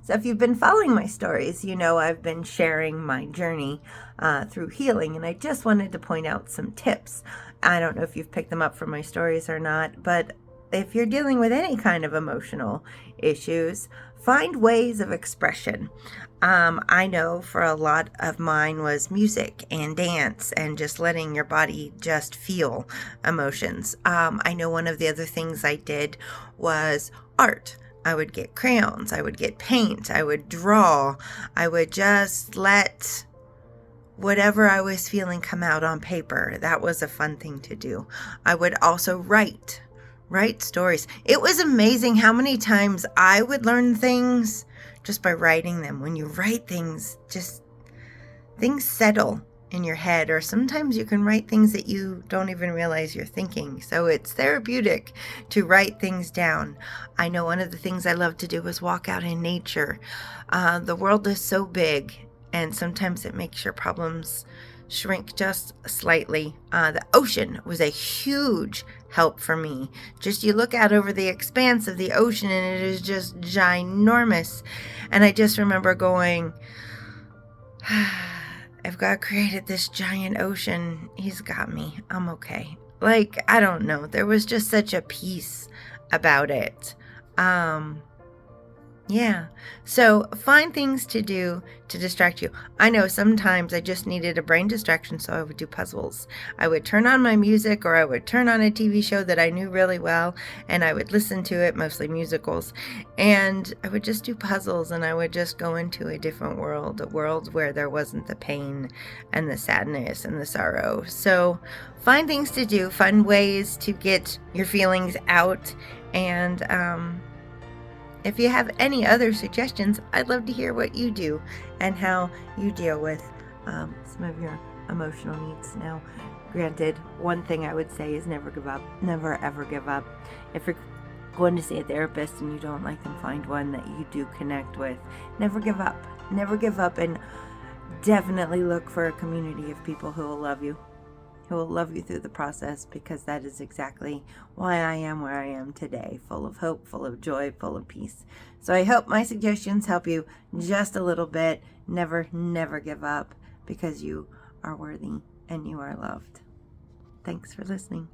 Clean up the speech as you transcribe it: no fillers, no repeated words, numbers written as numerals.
So if you've been following my stories, you know I've been sharing my journey through healing, and I just wanted to point out some tips. I don't know if you've picked them up from my stories or not, but if you're dealing with any kind of emotional issues, find ways of expression. I know for a lot of mine was music and dance and just letting your body just feel emotions. I know one of the other things I did was art. I would get crayons, I would get paint, I would draw, I would just let whatever I was feeling come out on paper. That was a fun thing to do. I would also write stories. It was amazing how many times I would learn things just by writing them. When you write things, just things settle in your head, or sometimes you can write things that you don't even realize you're thinking. So it's therapeutic to write things down. I know one of the things I love to do is walk out in nature. The world is so big, and sometimes it makes your problems shrink just slightly. The ocean was a huge help for me. Just you look out over the expanse of the ocean and it is just ginormous. And I just remember going, if God created this giant ocean, he's got me. I'm okay. Like, I don't know. There was just such a peace about it. Yeah. So find things to do to distract you. I know sometimes I just needed a brain distraction, so I would do puzzles. I would turn on my music, or I would turn on a TV show that I knew really well, and I would listen to it, mostly musicals. And I would just do puzzles, and I would just go into a different world, a world where there wasn't the pain and the sadness and the sorrow. So find things to do, find ways to get your feelings out, and if you have any other suggestions, I'd love to hear what you do and how you deal with some of your emotional needs. Now, granted, one thing I would say is never give up. Never, ever give up. If you're going to see a therapist and you don't like them, find one that you do connect with. Never give up. Never give up, and definitely look for a community of people who will love you. Who will love you through the process, because that is exactly why I am where I am today, full of hope, full of joy, full of peace. So I hope my suggestions help you just a little bit. Never, never give up, because you are worthy and you are loved. Thanks for listening.